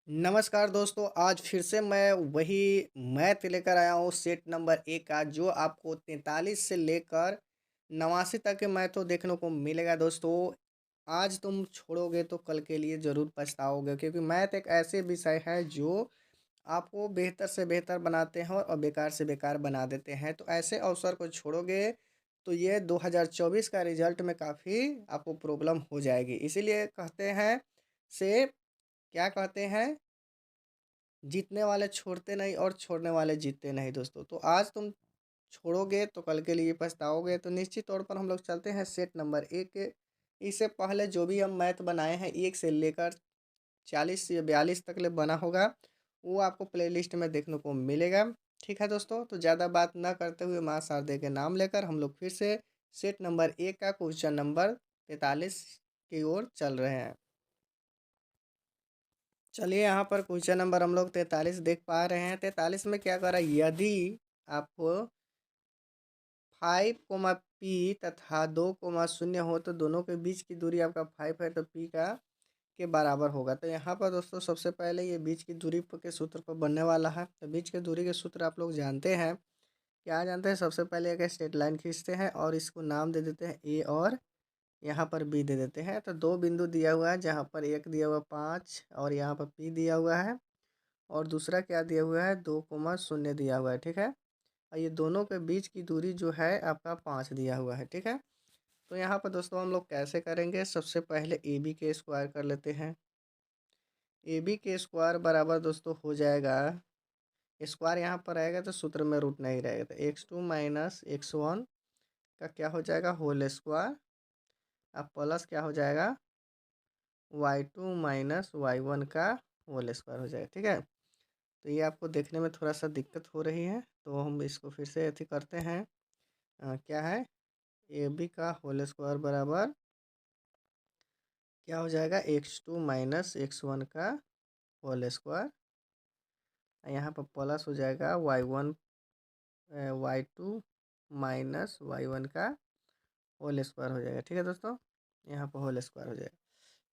नमस्कार दोस्तों, आज फिर से मैं वही मैथ लेकर आया हूँ सेट नंबर 1 का जो आपको 43 से लेकर 89 तक के मैथों देखने को मिलेगा दोस्तों। आज तुम छोड़ोगे तो कल के लिए ज़रूर पछताओगे क्योंकि मैथ एक ऐसे विषय है जो आपको बेहतर से बेहतर बनाते हैं और बेकार से बेकार बना देते हैं। तो ऐसे अवसर को छोड़ोगे तो ये 2024 का रिज़ल्ट में काफ़ी आपको प्रॉब्लम हो जाएगी। इसीलिए कहते हैं से क्या कहते हैं जीतने वाले छोड़ते नहीं और छोड़ने वाले जीतते नहीं दोस्तों। तो आज तुम छोड़ोगे तो कल के लिए पछताओगे। तो निश्चित तौर पर हम लोग चलते हैं सेट नंबर 1 के। इससे पहले जो भी हम मैथ बनाए हैं 1 से लेकर 40 या 42 तक ले बना होगा, वो आपको प्लेलिस्ट में देखने को मिलेगा। ठीक है दोस्तों, तो ज़्यादा बात ना करते हुए माँ शारदे के नाम लेकर हम लोग फिर से सेट नंबर 1 का क्वेश्चन नंबर 43 की ओर चल रहे हैं। चलिए यहाँ पर क्वेश्चन नंबर हम लोग 43 देख पा रहे हैं। 43 में क्या कर रहा है, यदि आपको 5 पी तथा 2 0 हो तो दोनों के बीच की दूरी आपका 5 है तो पी का के बराबर होगा। तो यहाँ पर दोस्तों सबसे पहले ये बीच की दूरी के सूत्र पर बनने वाला है। तो बीच की दूरी के सूत्र आप लोग जानते हैं। क्या जानते हैं, सबसे पहले एक स्ट्रेट लाइन खींचते हैं और इसको नाम दे देते हैं ए और यहाँ पर बी दे देते हैं। तो दो बिंदु दिया हुआ है, जहाँ पर एक दिया हुआ 5 और यहाँ पर पी दिया हुआ है और दूसरा क्या दिया हुआ है 2 0 दिया हुआ है। ठीक है, और ये दोनों के बीच की दूरी जो है आपका 5 दिया हुआ है। ठीक है, तो यहाँ पर दोस्तों हम लोग कैसे करेंगे, सबसे पहले ए बी के स्क्वायर कर लेते हैं। ए बी के स्क्वायर बराबर दोस्तों हो जाएगा, स्क्वायर यहाँ पर आएगा तो सूत्र में रूट नहीं रहेगा, तो x2 माइनस x1 का क्या हो जाएगा होल स्क्वायर। अब प्लस क्या हो जाएगा y2 माइनस y1 का होल स्क्वायर हो जाएगा। ठीक है, तो ये आपको देखने में थोड़ा सा दिक्कत हो रही है, तो हम इसको फिर से अथी करते हैं। क्या है, ए बी का होल स्क्वायर बराबर क्या हो जाएगा x2 माइनस x1 का होल स्क्वायर। यहाँ पर प्लस हो जाएगा y2 माइनस y1 का होल स्क्वायर हो जाएगा। ठीक है दोस्तों, यहाँ पर होल स्क्वायर हो जाएगा।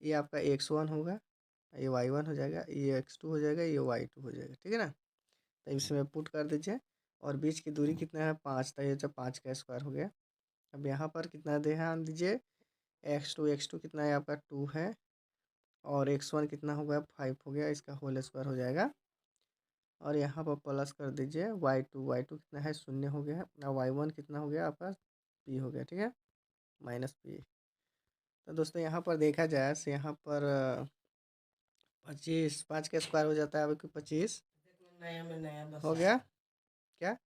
ये आपका x1 होगा, ये y1 हो जाएगा, ये x2 हो जाएगा, ये y2 हो जाएगा। ठीक है ना, तो इसमें पुट कर दीजिए और बीच की दूरी कितना है 5, तो ये जब 5 का स्क्वायर हो गया। अब यहाँ पर कितना ध्यान दीजिए, x2 कितना है आपका 2 है और x1 कितना होगा 5 हो गया, इसका होल स्क्वायर हो जाएगा। और यहाँ पर प्लस कर दीजिए y2 कितना है 0 हो गया और y1 कितना हो गया आपका p हो गया। ठीक है, माइनस p। तो दोस्तों यहाँ पर देखा जाए तो यहाँ पर 25 5 का स्क्वायर हो जाता है आपकी 25 नया में नया हो बसा गया क्या,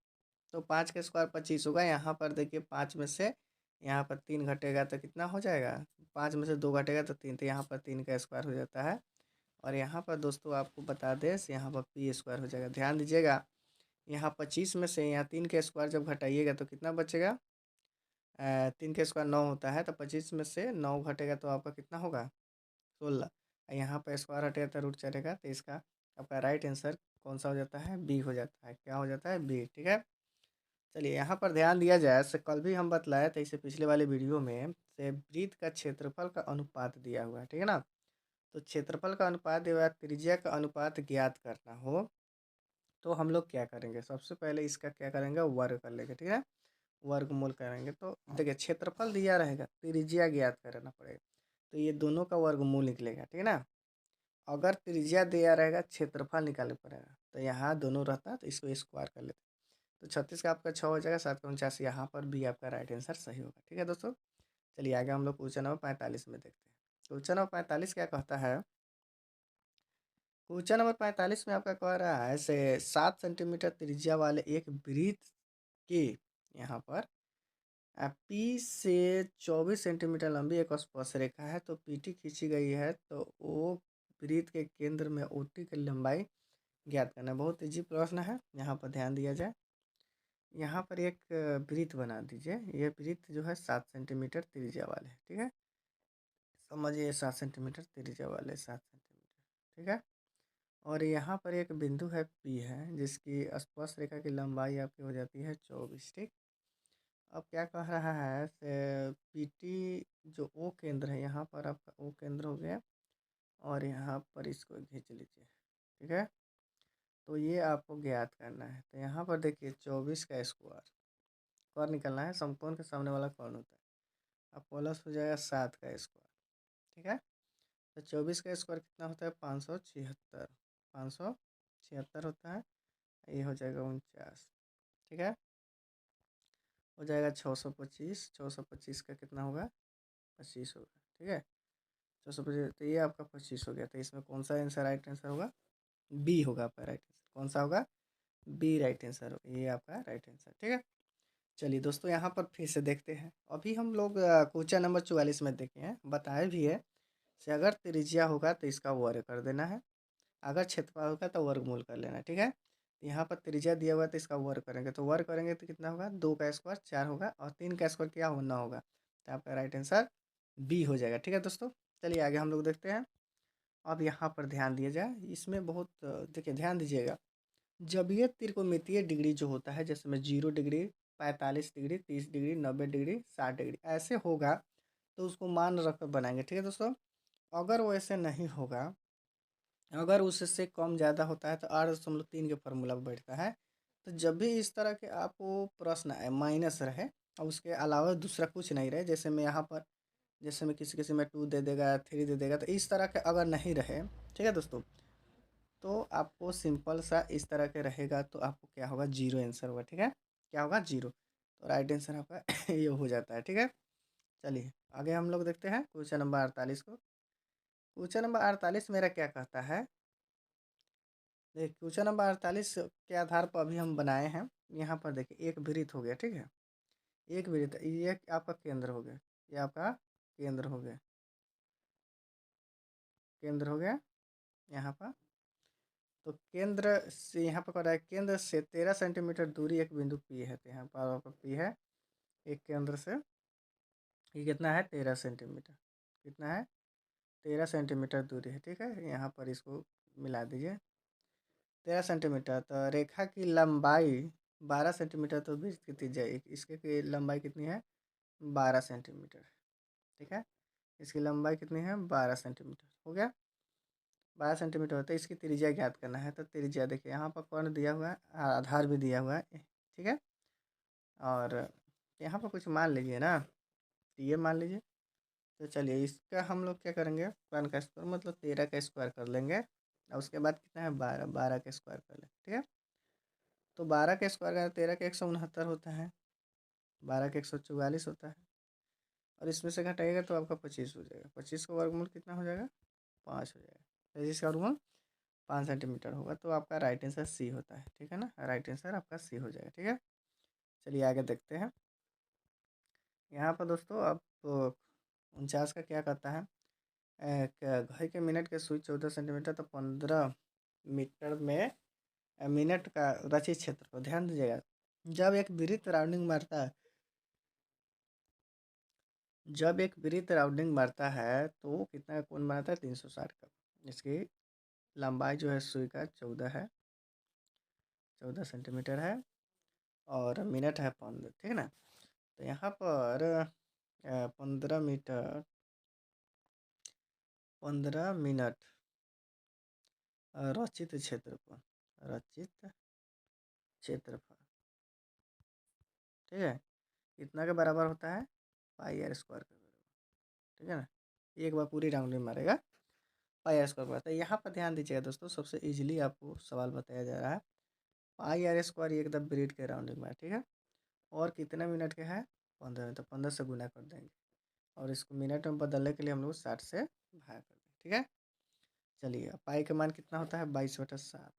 तो 5 का स्क्वायर 25 होगा। यहाँ पर देखिए 5 में से यहाँ पर 3 घटेगा तो कितना हो जाएगा, 5 में से 2 घटेगा तो 3, तो यहाँ पर 3 का स्क्वायर हो जाता है। और यहाँ पर दोस्तों आपको बता दें यहाँ पर पी स्क्वायर हो जाएगा। ध्यान दीजिएगा, यहाँ 25 में से यहाँ 3 का स्क्वायर जब घटाइएगा तो कितना बचेगा, 3 का स्क्वायर 9 होता है, तो 25 में से 9 घटेगा तो आपका कितना होगा 16। यहाँ पर स्क्वायर हटेगा तो रूट चलेगा, तो इसका आपका राइट आंसर कौन सा हो जाता है, बी हो जाता है। क्या हो जाता है, बी। ठीक है, चलिए यहाँ पर ध्यान दिया जाए से कल भी हम बतलाए थे इसे पिछले वाले वीडियो में से वृत्त का क्षेत्रफल का अनुपात दिया हुआ है। ठीक है ना, तो क्षेत्रफल का अनुपात दिया हुआ है, त्रिज्या का अनुपात ज्ञात करना हो तो हम लोग क्या करेंगे, सबसे पहले इसका क्या करेंगे वर्ग कर लेंगे। ठीक है, वर्गमूल करेंगे। तो देखिए क्षेत्रफल दिया रहेगा, त्रिज्या ज्ञात करना पड़ेगा, तो ये दोनों का वर्गमूल निकलेगा। ठीक है ना, अगर त्रिज्या दिया रहेगा क्षेत्रफल निकालना पड़ेगा, तो यहाँ दोनों रहता है तो इसको स्क्वायर कर लेते हैं। तो 36 का आपका 6 हो जाएगा, 7 का 49, यहाँ पर भी आपका राइट आंसर सही होगा। ठीक है दोस्तों, चलिए आगे हम लोग क्वेश्चन नंबर 45 में देखते हैं। क्वेश्चन नंबर 45 क्या कहता है, क्वेश्चन नंबर 45 में आपका कह रहा है से 7 सेंटीमीटर त्रिज्या वाले एक वृत्त के यहाँ पर पी से 24 सेंटीमीटर लंबी एक स्पर्श रेखा है, तो पीटी खींची गई है, तो ओ वृत्त के केंद्र में ओटी की लंबाई ज्ञात करना। बहुत इजी प्रश्न है, यहाँ पर ध्यान दिया जाए। यहाँ पर एक वृत्त बना दीजिए, ये वृत्त जो है 7 सेंटीमीटर त्रिज्या वाले है। ठीक है, समझिए 7 सेंटीमीटर त्रिज्या वाले 7 सेंटीमीटर। ठीक है, और यहाँ पर एक बिंदु है पी है जिसकी स्पर्श रेखा की लंबाई आपकी हो जाती है 24। ठीक, अब क्या कह रहा है से पी टी जो ओ केंद्र है, यहाँ पर आपका ओ केंद्र हो गया और यहाँ पर इसको खींच लीजिए। ठीक है। तो ये आपको ज्ञात करना है। तो यहाँ पर देखिए 24 का स्क्वायर स्क्वायर निकलना है, समकोण के सामने वाला कौन होता है, अब प्लस हो जाएगा 7 का स्क्वायर। ठीक है। तो 24 का स्क्वायर कितना होता है, 576, 576 होता है। ये हो जाएगा 49। ठीक है। हो जाएगा 625, 625 का कितना होगा, 25 होगा। ठीक है। 625, तो ये आपका 25 हो गया। तो इसमें कौन सा आंसर राइट आंसर होगा, बी होगा आपका राइट आंसर। कौन सा होगा, बी राइट आंसर होगा, ये आपका राइट आंसर। ठीक है। चलिए दोस्तों, यहाँ पर फिर से देखते हैं। अभी हम लोग क्वेश्चन नंबर 44 में देखे हैं, बताए भी है कि अगर त्रिज्या होगा तो इसका वर्ग कर देना है, अगर क्षेत्रफल होगा तो वर्गमूल कर लेना है। ठीक है। तो यहाँ पर त्रिज्या दिया हुआ है तो इसका वर्ग करेंगे, तो वर्ग करेंगे तो कितना होगा, 2 का स्क्वायर 4 होगा, और 3 का स्क्वायर क्या होना होगा, तो आपका राइट आंसर बी हो जाएगा। ठीक है दोस्तों, चलिए आगे हम लोग देखते हैं। अब यहाँ पर ध्यान दिया जाए, इसमें बहुत देखिए ध्यान दीजिएगा। जब ये त्रिकोणमितीय डिग्री जो होता है, जैसे में 0 degree, 45 degree, 30 degree, 90 degree, 60 degree ऐसे होगा, तो उसको मान रख कर बनाएंगे। ठीक है दोस्तों। अगर वो ऐसे नहीं होगा, अगर उससे कम ज़्यादा होता है तो 8.3 के फॉर्मूला पर बैठता है। तो जब भी इस तरह के आपको प्रश्न आए, माइनस रहे और उसके अलावा दूसरा कुछ नहीं रहे, जैसे मैं यहाँ पर, जैसे मैं किसी किसी में 2 दे देगा, 3 दे देगा, तो इस तरह के अगर नहीं रहे, ठीक है दोस्तों, तो आपको सिंपल सा इस तरह के रहेगा, तो आपको क्या होगा, जीरो आंसर होगा। ठीक है। क्या होगा, जीरो। तो राइट आंसर आपका ये हो जाता है। ठीक है। चलिए आगे हम लोग देखते हैं क्वेश्चन नंबर 48 को। क्वेश्चन नंबर 48 मेरा क्या कहता है, देखिए क्वेश्चन नंबर 48 के आधार पर अभी हम बनाए हैं। यहाँ पर देखिए एक वृत्त हो गया। ठीक है। एक वृत्त, ये आपका केंद्र हो गया, ये आपका केंद्र हो गया, केंद्र हो गया यहाँ पर। तो केंद्र से यहाँ पर कर रहा है, केंद्र से 13 सेंटीमीटर दूरी एक बिंदु पी है। तो यहाँ पर आपका पी है, एक केंद्र से ये कितना है, 13 सेंटीमीटर। कितना है, 13 सेंटीमीटर दूरी है। ठीक है। यहाँ पर इसको मिला दीजिए, 13 सेंटीमीटर। तो रेखा की लंबाई 12 सेंटीमीटर, तो बीच कितनी जाए, इसके की लंबाई कितनी है, 12 सेंटीमीटर। ठीक है। इसकी लंबाई कितनी है, 12 सेंटीमीटर हो गया। 12 सेंटीमीटर होता है, इसकी त्रिज्या ज्ञात करना है। तो त्रिज्या देखिए यहाँ पर कौन दिया हुआ है, आधार भी दिया हुआ है। ठीक है। और यहाँ पर कुछ मान लीजिए ना, तो ये मान लीजिए। तो चलिए इसका हम लोग क्या करेंगे, 1 का स्क्वायर मतलब 13 का स्क्वायर कर लेंगे, और उसके बाद कितना है, 12, 12 का स्क्वायर कर लें। ठीक है। तो 12 का स्क्वायर का 13 का 169 होता है, 12 का 144 होता है, और इसमें से घटाइएगा तो आपका 25 हो जाएगा। 25 का वर्गमूल कितना हो जाएगा, 5 हो जाएगा। 25 का वर्गमूल 5 सेंटीमीटर होगा, तो आपका राइट आंसर सी होता है। ठीक है ना, राइट आंसर आपका सी हो जाएगा। ठीक है। चलिए आगे देखते हैं। यहाँ पर दोस्तों अब 49 का क्या कहता है, घड़ी के मिनट के सुई 14 सेंटीमीटर, तो 15 मीटर में मिनट का रचित क्षेत्र को ध्यान दीजिएगा। जब एक वृत्त राउंडिंग मारता है, जब एक वृत्त राउंडिंग मारता है तो कितना का कोण बनाता है, 360 का। इसकी लंबाई जो है सुई का 14 है, 14 सेंटीमीटर है, और मिनट है 15। ठीक है ना। तो यहाँ पर 15 मीटर, 15 मिनट रचित क्षेत्रफल, रचित क्षेत्रफल, ठीक है, कितना के बराबर होता है, पाई आर स्क्वायर के बराबर। ठीक है ना। एक बार पूरी राउंडिंग मारेगा, पाई आर स्क्वायर बराबर। यहाँ पर ध्यान दीजिएगा दोस्तों, सबसे इजीली आपको सवाल बताया जा रहा है। पाई आर स्क्वायर ये एकदम ब्रीड के राउंडिंग में है। ठीक है। और कितने मिनट के है, 15 तो 15 से गुना कर देंगे, और इसको मिनट में बदलने के लिए हम लोग 60 से भाग कर देंगे। ठीक है। चलिए अब पाई का मान कितना होता है, 22/7।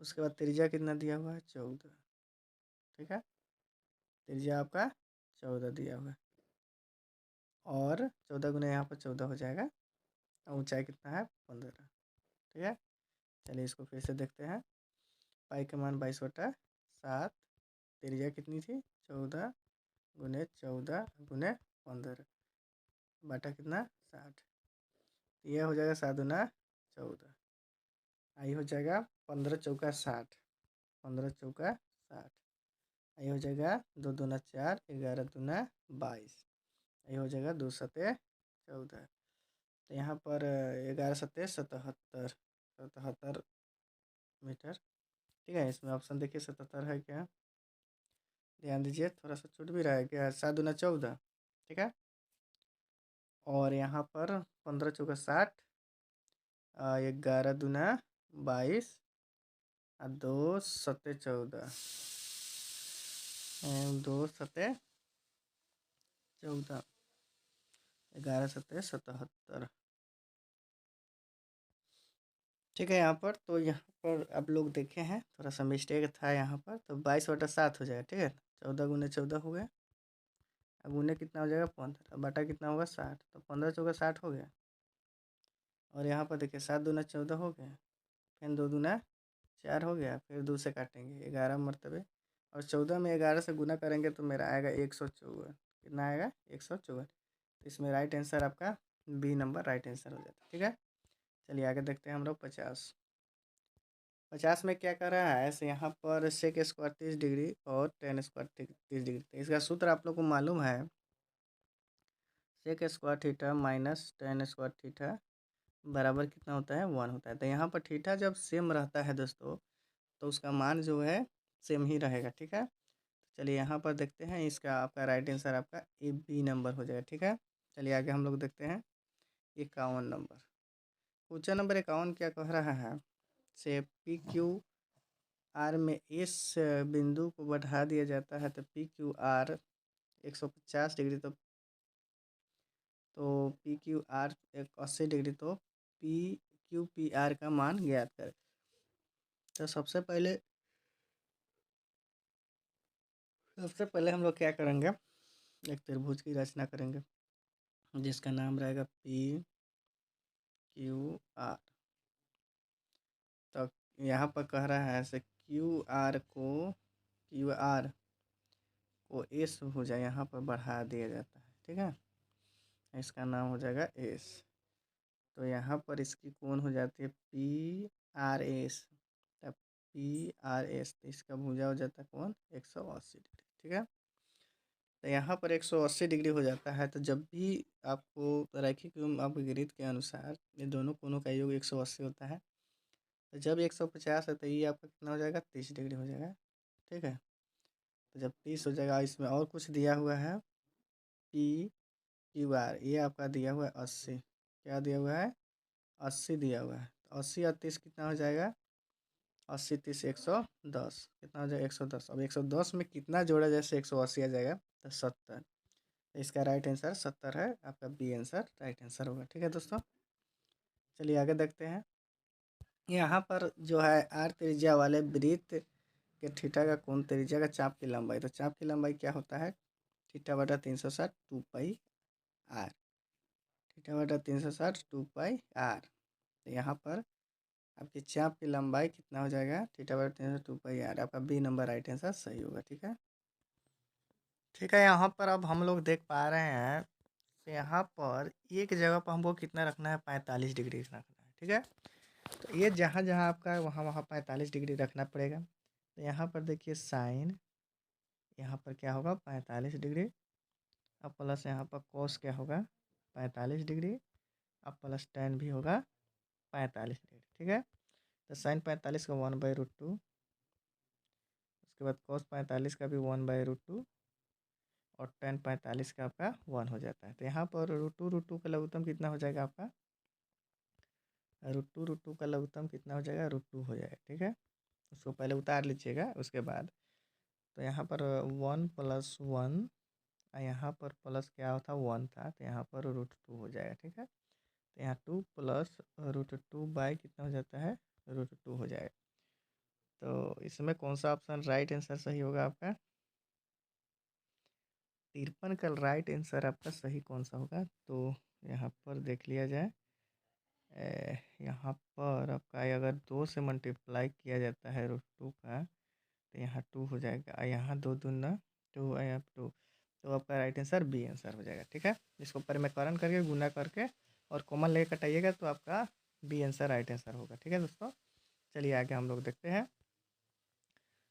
उसके बाद त्रिज्या कितना दिया हुआ है, 14। ठीक है। त्रिज्या आपका 14 दिया हुआ है, और 14 गुना यहाँ पर 14 हो जाएगा, और ऊंचाई कितना है, 15। ठीक है। चलिए इसको फिर से देखते हैं। पाई का मान 22/7, त्रिज्या कितनी थी, 14 गुने 14 गुने 15 बटा कितना, 60। यह हो जाएगा 7 दूना 14, आई हो जाएगा 15 चौका 60, 15 चौका 60। आई हो जाएगा 2 दूना 4, 11 दूना 22। ये हो जाएगा 2 सत्ते 14। तो यहाँ पर 11 सत्ते 77। 77 मीटर। ठीक है, इसमें ऑप्शन देखिए 77 है क्या, ध्यान दीजिए, थोड़ा सा छूट भी रहा है क्या, 7 दूना 14। ठीक है, और यहाँ पर 15 चौका 60, 11 दूना 22, और 2 सत्ते 14, 2 सत्ते 14, 11 सत्ते 77। ठीक है, यहाँ पर तो यहाँ पर आप लोग देखे हैं थोड़ा सा मिस्टेक था यहाँ पर, तो 22/7 हो जाएगा। ठीक है, 14 गुने 14 हो गया, अब गुने कितना हो जाएगा 15, बटा कितना होगा 60, तो 15 चौका 60 हो गया। और यहाँ पर देखिए 7 दूना 14 हो गया, फिर 2 दूना 4 हो गया, फिर 2 से काटेंगे 11 मरतबे, और 14 में 11 से गुना करेंगे तो मेरा आएगा 154। कितना आएगा 154। तो इसमें राइट आंसर आपका बी नंबर राइट आंसर हो जाता है। ठीक है, चलिए आगे देखते हैं हम लोग 50। 50 में क्या कर रहा है, ऐसे यहाँ पर सेक स्क्वायर 30 डिग्री और टेन स्क्वायर 30 डिग्री। तो इसका सूत्र आप लोग को मालूम है, sec square theta minus tan square theta बराबर कितना होता है 1 होता है। तो यहाँ पर थीटा जब सेम रहता है दोस्तों, तो उसका मान जो है सेम ही रहेगा। ठीक है, चलिए यहाँ पर देखते हैं, इसका आपका राइट आंसर आपका ए बी नंबर हो जाएगा। ठीक है, चलिए आगे हम लोग देखते हैं 51 नंबर। क्वेश्चन नंबर 51 क्या कह रहा है, से पी क्यू आर में इस बिंदु को बढ़ा दिया जाता है तो पी क्यू आर 150 डिग्री, तो पी क्यू आर 80 डिग्री, तो पी क्यू पी आर का मान ज्ञात करें। तो सबसे पहले हम लोग क्या करेंगे, एक त्रिभुज की रचना करेंगे जिसका नाम रहेगा पी क्यू आर। तो यहाँ पर कह रहा है ऐसे क्यू आर को एस हो जाए, यहाँ पर बढ़ा दिया जाता है। ठीक है, इसका नाम हो जाएगा एस। तो यहाँ पर इसकी कोण हो जाती है पी आर एस, तब पी आर एस, तो इसका भुजा हो जाता है कोण 180 डिग्री। ठीक है, तो यहाँ पर 180 डिग्री हो जाता है। तो जब भी आपको रैखिक एवं अपगृहित के अनुसार ये दोनों कोणों का योग 180 होता है, तो जब 150 है तो ये आपका कितना हो जाएगा 30 डिग्री हो जाएगा। ठीक है, तो जब 30 हो जाएगा, इसमें और कुछ दिया हुआ है पी क्यू आर, ये आपका दिया हुआ है 80। क्या दिया हुआ है 80 दिया हुआ है, तो 80 और 30 कितना हो जाएगा, 80 30 110, कितना हो जाएगा 110। अब 110 में कितना जोड़ा जैसे 180 आ जाएगा, तो 70। इसका राइट आंसर 70 है, आपका बी आंसर राइट आंसर होगा। ठीक है दोस्तों, चलिए आगे देखते हैं। यहाँ पर जो है आर त्रिज्या वाले वृत्त के थीटा का कोण त्रिज्या का चाप की लंबाई, तो चाप की लंबाई क्या होता है, थीटा बटा 360 2 पाई आर, थीटा बटा 360 2 पाई आर। तो यहाँ पर आपकी चाप की लंबाई कितना हो जाएगा, थीटा बटा 360 2 पाई आर, आपका बी नंबर राइट आंसर सही होगा। ठीक है, ठीक है, यहाँ पर अब हम लोग देख पा रहे हैं, तो यहाँ पर एक जगह पर हमको कितना रखना है 45 डिग्री रखना है। ठीक है, तो ये जहाँ जहाँ आपका है वहाँ वहाँ 45 डिग्री रखना पड़ेगा। तो यहाँ पर देखिए साइन, यहाँ पर क्या होगा 45 डिग्री, अब प्लस यहाँ पर कॉस क्या होगा 45 डिग्री, अब प्लस टेन भी होगा 45 डिग्री। ठीक है, तो साइन 45 का 1/√2, उसके बाद कॉस 45 का भी 1/√2, और टेन 45 का आपका 1 हो जाता है। तो यहाँ पर √2 का लघुत्तम कितना हो जाएगा आपका, √2 का लघुत्तम कितना हो जाएगा √2 हो जाएगा। ठीक है, उसको पहले उतार लीजिएगा उसके बाद। तो यहाँ पर 1 + 1, यहाँ पर प्लस क्या था 1 था, तो यहाँ पर √2 हो जाएगा। ठीक है, तो यहाँ 2 + √2 बाई कितना हो जाता है √2 हो जाएगा। तो इसमें कौन सा ऑप्शन राइट आंसर सही होगा आपका, 53 का राइट आंसर आपका सही कौन सा होगा, तो यहाँ पर देख लिया जाए। यहाँ पर आपका अगर 2 से मल्टीप्लाई किया जाता है √2 का, तो यहाँ 2 हो जाएगा, और यहाँ 2 दूना 2, यहाँ 2, तो आपका राइट आंसर बी आंसर हो जाएगा। ठीक है, इसको परिमेयकरण करके गुना करके और कॉमन लेके कटाइएगा तो आपका बी आंसर राइट आंसर होगा। ठीक है दोस्तों, चलिए आगे हम लोग देखते हैं।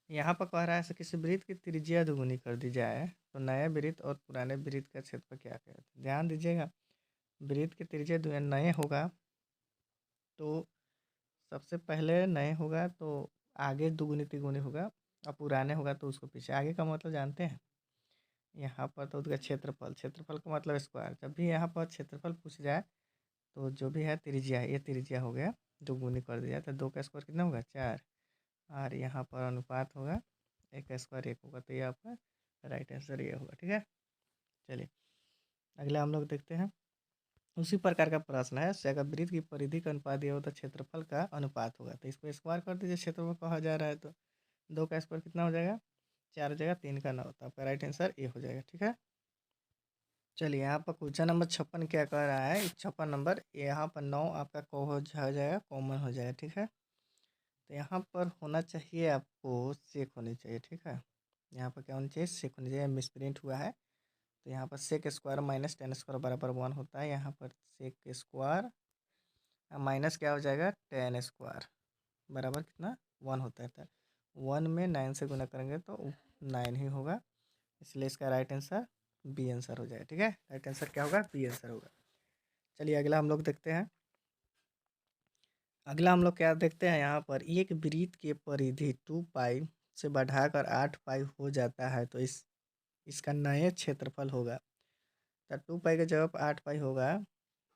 यहाँ पर कह रहा है किसी वृत्त की त्रिज्या दुगुनी कर दी जाए तो नए वृत्त और पुराने वृत्त का क्षेत्रफल क्या कहते हैं। ध्यान दीजिएगा, वृत्त की त्रिज्या नए होगा तो सबसे पहले नए होगा तो आगे दुगुनी तिगुनी होगा, और पुराने होगा तो उसको पीछे। आगे का मतलब जानते हैं? यहाँ पर तो उसका क्षेत्रफल, क्षेत्रफल का मतलब स्क्वायर। जब भी यहाँ पर क्षेत्रफल पूछ जाए तो जो भी है त्रिज्या है, ये त्रिज्या हो गया, दुगुनी कर दिया तो 2 का स्क्वायर कितना होगा 4। और यहाँ पर अनुपात होगा 1 का स्क्वायर 1 होगा, तो ये आपका राइट आंसर ये होगा। ठीक है, चलिए अगला हम लोग देखते हैं। उसी प्रकार का प्रश्न है, अगर वृत्त की परिधि का अनुपात दिया हो तो क्षेत्रफल का अनुपात होगा। तो इसको स्क्वायर कर दीजिए, क्षेत्रफल कहा जा रहा है तो 2 का स्क्वायर कितना हो जाएगा 4 हो जाएगा, 3 का 9, तो आपका राइट आंसर ए हो जाएगा। ठीक है, चलिए यहाँ पर क्वेश्चन नंबर 56 क्या कह रहा है, 56 नंबर, यहाँ पर 9 आपका को हो जाएगा, कॉमन हो जाएगा। ठीक है, तो यहाँ पर होना चाहिए आपको सेक होनी चाहिए। ठीक है, यहाँ पर क्या होनी चाहिए, सेक होनी चाहिए, मिसप्रिंट हुआ है। तो यहाँ पर sec square minus tan square बराबर 1 होता है। यहाँ पर सेक स्क्वायर माइनस क्या हो जाएगा टेन स्क्वायर बराबर कितना 1 होता है। तो 1 में 9 से गुना करेंगे तो 9 ही होगा, इसलिए इसका राइट आंसर बी आंसर हो जाएगा। ठीक है, राइट आंसर क्या होगा, बी आंसर होगा। चलिए अगला हम लोग देखते हैं। अगला हम लोग क्या देखते हैं, यहाँ पर एक वृत्त की परिधि 2 पाई से बढ़ाकर 8 पाई हो जाता है, तो इसका नए क्षेत्रफल होगा। तो 2 पाई के जगह पर 8 पाई होगा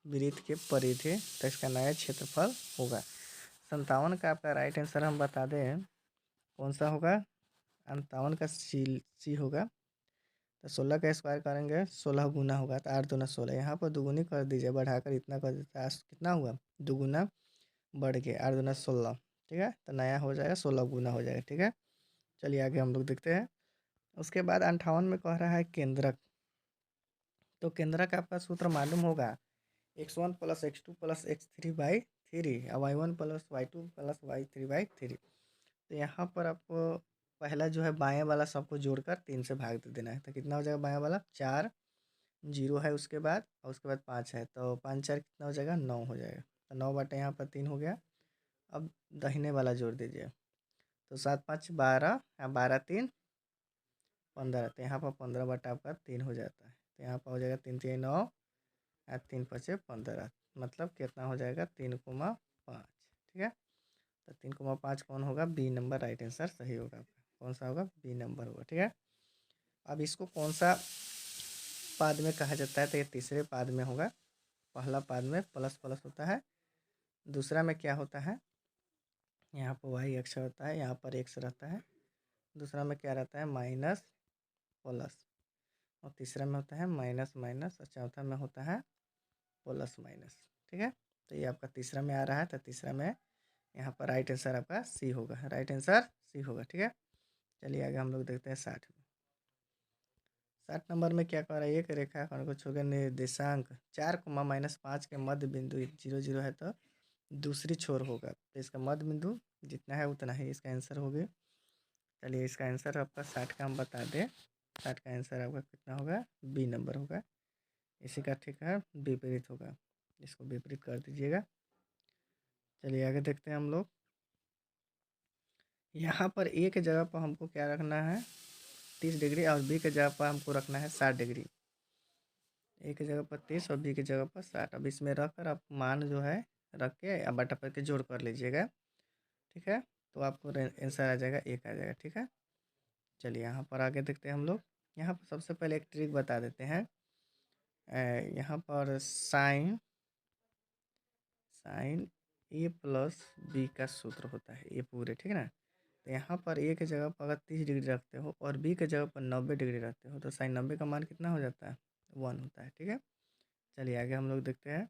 वृत्त के परिधि, तो इसका नया क्षेत्रफल होगा 57 का। आपका राइट आंसर हम बता दें कौन सा होगा, 57 का सी होगा। तो 16 का स्क्वायर करेंगे 16 गुना होगा, तो 8 दूना 16, यहाँ पर दुगुनी कर दीजिए, बढ़ाकर इतना कर देता है, कितना हुआ दुगुना बढ़ के 8 दूना 16। ठीक है, तो नया हो जाएगा 16 गुना हो जाएगा। ठीक है, चलिए आगे हम लोग देखते हैं। उसके बाद 58 में कह रहा है केंद्रक। तो केंद्रक आपका सूत्र मालूम होगा, x1 plus x2 plus x3/3 और y1 plus y2 plus y3/3। तो यहाँ पर आपको पहला जो है बाएं वाला सबको जोड़कर 3 से भाग दे देना है, तो कितना हो जाएगा बाएं वाला 4, 0 है उसके बाद, और उसके बाद 5 है, तो 5 4 कितना हो जाएगा 9 हो जाएगा। तो 9 बटे यहाँ पर 3 हो गया। अब दाहिने वाला जोड़ दीजिए, तो 7 5 12 या 12 3 15, तो यहाँ पर 15 बटा आपका 3 हो जाता है। तो यहाँ पर हो जाएगा 3 3 9 या 3 5 15, मतलब कितना हो जाएगा 3,5। ठीक है, तो 3,5 कौन होगा, बी नंबर राइट आंसर सही होगा आपका। कौन सा होगा, बी नंबर होगा। ठीक है, अब इसको कौन सा पाद में कहा जाता है, तो ये तीसरे पाद में होगा। पहला पाद में प्लस प्लस होता है, दूसरा में क्या होता है, यहाँ पर वाई अक्षर होता है, यहाँ पर एक्स रहता है, दूसरा में क्या रहता है माइनस प्लस, और तीसरा में होता है माइनस माइनस, और चौथा में होता है प्लस माइनस। ठीक है, तो ये आपका तीसरा में आ रहा है, तो तीसरा में यहाँ पर राइट आंसर आपका सी होगा, राइट आंसर सी होगा। ठीक है, चलिए आगे हम लोग देखते हैं 60 में। 60 नंबर में क्या कह रहा है, एक रेखाखंड को छोड़कर निर्देशांक 4, -5 के मध्य बिंदु 0 0 है, तो दूसरी छोर होगा। तो इसका मध्य बिंदु जितना है उतना ही इसका आंसर होगा। चलिए इसका आंसर आपका 60 का हम बता दें, 60 का आंसर आपका कितना होगा, बी नंबर होगा। इसी का ठीक है विपरीत होगा, इसको विपरीत कर दीजिएगा। चलिए आगे देखते हैं हम लोग। यहाँ पर ए के जगह पर हमको क्या रखना है 30 डिग्री, और बी के जगह पर हमको रखना है 60 डिग्री। ए के जगह पर 30 और बी की जगह पर 60। अब इसमें रख कर आप मान जो है रख के या बटा पर के जोड़ कर लीजिएगा। ठीक है, तो आपको आंसर आ जाएगा, एक आ जाएगा। ठीक है, चलिए यहाँ पर आगे देखते हैं हम लोग। यहाँ पर सबसे पहले एक ट्रिक बता देते हैं। यहाँ पर साइन साइन ए प्लस बी का सूत्र होता है, ये पूरे, ठीक है ना। तो यहाँ पर ए के जगह पर अगर 30 डिग्री रखते हो और बी के जगह पर 90 डिग्री रखते हो, तो साइन 90 का मान कितना हो जाता है 1 होता है। ठीक है, चलिए आगे हम लोग देखते हैं।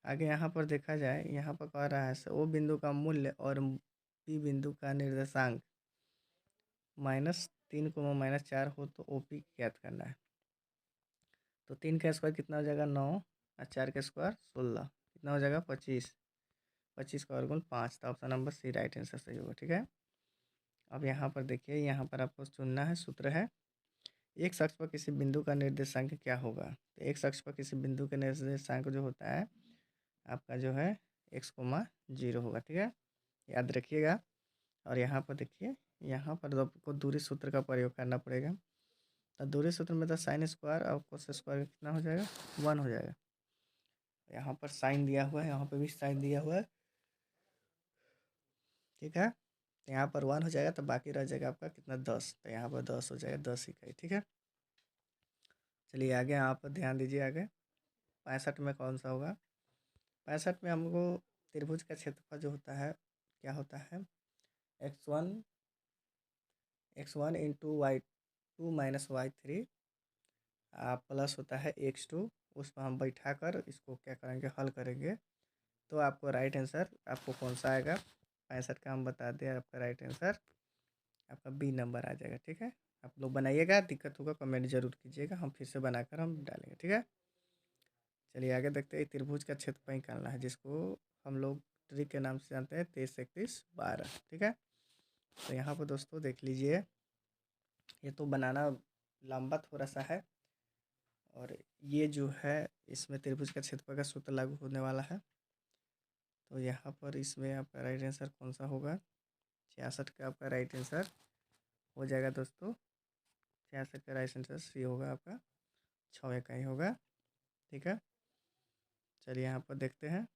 आगे यहाँ पर देखा जाए, यहाँ पर कह रहा है ओ बिंदु का मूल्य और बी बिंदु का निर्देशांक -3, -4 हो तो ओ पी ज्ञात करना है। तो 3 का स्क्वायर कितना हो जाएगा 9, और 4 का स्क्वायर 16, कितना हो जाएगा 25, 25 का वर्गमूल 5। तो option number C right answer सही होगा। ठीक है, अब यहाँ पर देखिए, यहाँ पर आपको चुनना है, सूत्र है एक अक्ष पर किसी बिंदु का निर्देशांक क्या होगा। तो एक अक्ष पर किसी बिंदु का निर्देशांक जो होता है आपका जो है x,0 होगा। ठीक है, याद रखिएगा। और यहाँ पर देखिए, यहाँ पर आपको दूरी सूत्र का प्रयोग करना पड़ेगा। तो दूरी सूत्र में तो साइन स्क्वायर और कोस स्क्वायर कितना हो जाएगा 1 हो जाएगा। यहाँ पर साइन दिया हुआ है, यहाँ पर भी साइन दिया हुआ है, ठीक है। तो यहाँ पर 1 हो जाएगा तो बाकी रह जाएगा आपका कितना 10, तो यहाँ पर 10 हो जाएगा, 10 इकाई। ठीक है, चलिए आगे यहाँ पर ध्यान दीजिए। आगे 65 में कौन सा होगा? 65 में हमको त्रिभुज का क्षेत्रफल जो होता है क्या होता है, x1 into y2 minus y3 plus होता है x2। उसमें हम बैठा कर इसको क्या करेंगे, हल करेंगे, तो आपको राइट आंसर आपको कौन सा आएगा 65 का, हम बता दें आपका राइट आंसर आपका बी नंबर आ जाएगा। ठीक है, आप लोग बनाइएगा, दिक्कत होगा कमेंट जरूर कीजिएगा, हम फिर से बनाकर हम डालेंगे। ठीक है, चलिए आगे देखते हैं। त्रिभुज का क्षेत्रफल निकालना है जिसको हम लोग ट्रिक के नाम से जानते हैं 23 31 12। ठीक है, तो यहाँ पर दोस्तों देख लीजिए, ये तो बनाना लंबा थोड़ा सा है, और ये जो है इसमें त्रिभुज का क्षेत्रफल का सूत्र लागू होने वाला है। तो यहाँ पर इसमें आपका राइट आंसर कौन सा होगा, 66 का आपका राइट आंसर हो जाएगा दोस्तों। 66 का राइट आंसर सी होगा आपका, 6 इकाई होगा। ठीक है, चलिए यहाँ पर देखते हैं।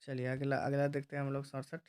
चलिए अगला अगला देखते हैं हम लोग 67।